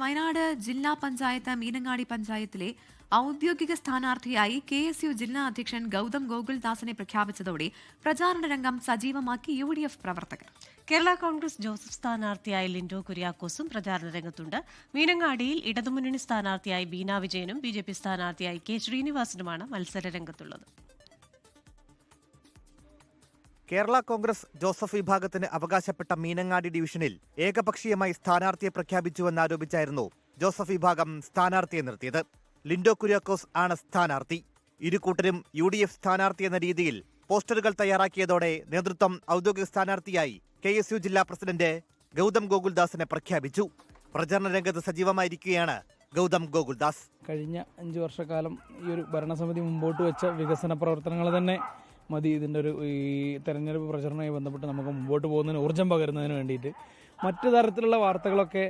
വയനാട് ജില്ലാ പഞ്ചായത്ത് മീനങ്ങാടി പഞ്ചായത്തിലെ ഔദ്യോഗിക സ്ഥാനാർത്ഥിയായി KSU ജില്ലാ അധ്യക്ഷൻ ഗൗതം ഗോകുൽദാസിനെ പ്രഖ്യാപിച്ചതോടെ പ്രചാരണ രംഗം സജീവമാക്കി UDF പ്രവർത്തകർ. കേരള കോൺഗ്രസ് ജോസഫ് സ്ഥാനാർത്ഥിയായി ലിൻഡോ കുര്യാക്കോസും പ്രചാരണ രംഗത്തുണ്ട്. മീനങ്ങാടിയിൽ ഇടതുമുന്നണി സ്ഥാനാർത്ഥിയായി ബീന വിജയനും BJP സ്ഥാനാർത്ഥിയായി K ശ്രീനിവാസനുമാണ് മത്സര രംഗത്തുള്ളത്. കേരള കോൺഗ്രസ് ജോസഫ് വിഭാഗത്തിന് അവകാശപ്പെട്ട മീനങ്ങാടി ഡിവിഷനിൽ ഏകപക്ഷീയമായി സ്ഥാനാർത്ഥിയെ പ്രഖ്യാപിച്ചുവെന്നാരോപിച്ചായിരുന്നു ജോസഫ് വിഭാഗം സ്ഥാനാർത്ഥിയെ നിർത്തിയത്. ലിൻഡോ കുര്യാക്കോസ് ആണ് സ്ഥാനാർത്ഥി. ഇരുകൂട്ടരും UDF സ്ഥാനാർത്ഥി എന്ന രീതിയിൽ പോസ്റ്ററുകൾ തയ്യാറാക്കിയതോടെ നേതൃത്വം ഔദ്യോഗിക സ്ഥാനാർത്ഥിയായി KSU ജില്ലാ പ്രസിഡന്റ് ഗൗതം ഗോകുൽദാസിനെ പ്രഖ്യാപിച്ചു. പ്രചരണ രംഗത്ത് സജീവമായിരിക്കുകയാണ് ഗൗതം ഗോകുൽദാസ്. കഴിഞ്ഞ 5 വർഷക്കാലം ഈ ഒരു ഭരണസമിതി മുമ്പോട്ട് വെച്ച വികസന പ്രവർത്തനങ്ങൾ തന്നെ മതി ഇതിൻ്റെ ഈ തെരഞ്ഞെടുപ്പ് പ്രചരണവുമായി ബന്ധപ്പെട്ട് നമുക്ക് മുമ്പോട്ട് പോകുന്നതിന് ഊർജ്ജം പകരുന്നതിന് വേണ്ടിയിട്ട് മറ്റു തരത്തിലുള്ള വാർത്തകളൊക്കെ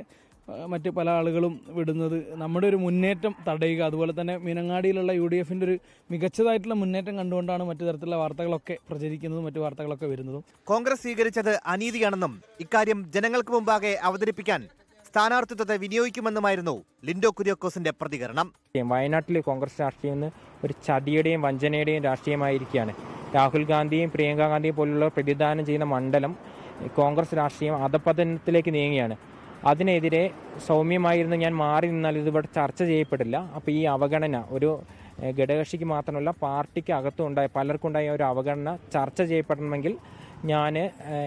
മറ്റ് പല ആളുകളും വിടുന്നത് നമ്മുടെ ഒരു മുന്നേറ്റം തടയുക, അതുപോലെ തന്നെ മീനങ്ങാടിയിലുള്ള UDFന്റെ ഒരു മികച്ചതായിട്ടുള്ള മുന്നേറ്റം കണ്ടുകൊണ്ടാണ് മറ്റു തരത്തിലുള്ള വാർത്തകളൊക്കെ പ്രചരിക്കുന്നതും മറ്റു വാർത്തകളൊക്കെ വരുന്നതും. കോൺഗ്രസ് സ്വീകരിച്ചത് അനീതിയാണെന്നും ഇക്കാര്യം ജനങ്ങൾക്ക് മുമ്പാകെ അവതരിപ്പിക്കാൻ സ്ഥാനാർത്ഥിത്വത്തെ വിനിയോഗിക്കുമെന്നുമായിരുന്നു ലിൻഡോ കുര്യാക്കോസിന്റെ പ്രതികരണം. വയനാട്ടിലെ കോൺഗ്രസ് രാഷ്ട്രീയം ഒരു ചതിയുടെയും വഞ്ചനയുടെയും രാഷ്ട്രീയമായിരിക്കുകയാണ്. രാഹുൽ ഗാന്ധിയും പ്രിയങ്ക ഗാന്ധിയും പോലുള്ള പ്രതിദാനം ചെയ്യുന്ന മണ്ഡലം കോൺഗ്രസ് രാഷ്ട്രീയം അധപതനത്തിലേക്ക് നീങ്ങുകയാണ്. അതിനെതിരെ സൗമ്യമായിരുന്നു ഞാൻ മാറി നിന്നാൽ ഇതിവിടെ ചർച്ച ചെയ്യപ്പെടില്ല. അപ്പോൾ ഈ അവഗണന ഒരു ഘടകകക്ഷിക്ക് മാത്രമല്ല പാർട്ടിക്ക് അകത്തുണ്ടായ പലർക്കുണ്ടായ ഒരു അവഗണന ചർച്ച ചെയ്യപ്പെടണമെങ്കിൽ ഞാൻ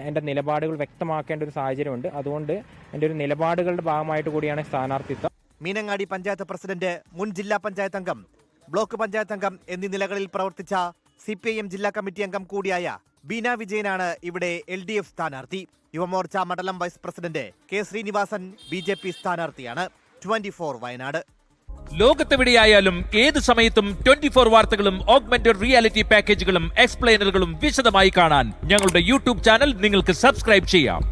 എൻ്റെ നിലപാടുകൾ വ്യക്തമാക്കേണ്ട ഒരു സാഹചര്യമുണ്ട്. അതുകൊണ്ട് എൻ്റെ ഒരു നിലപാടുകളുടെ ഭാഗമായിട്ട് കൂടിയാണ് സ്ഥാനാർത്ഥിത്വം. മീനങ്ങാടി പഞ്ചായത്ത് പ്രസിഡന്റ്, മുൻ ജില്ലാ പഞ്ചായത്ത് അംഗം, ബ്ലോക്ക് പഞ്ചായത്ത് അംഗം എന്നീ നിലകളിൽ പ്രവർത്തിച്ച CPIM ജില്ലാ കമ്മിറ്റി അംഗം കൂടിയായ ബീന വിജയനാണ് ഇവിടെ LDF സ്ഥാനാർത്ഥി. യുവമോർച്ച മണ്ഡലം vice president K Srinivasan BJP സ്ഥാനാർത്ഥിയാണ്. 24 വയനാട്. ലോകത്തെവിടെയായാലും ഏത് സമയത്തും 24 വാർത്തകളും ഓഗ്മെന്റഡ് റിയാലിറ്റി പാക്കേജുകളും എക്സ്പ്ലെയിനറുകളും വിശദമായി കാണാൻ ഞങ്ങളുടെ YouTube ചാനൽ നിങ്ങൾക്ക് സബ്സ്ക്രൈബ് ചെയ്യാം.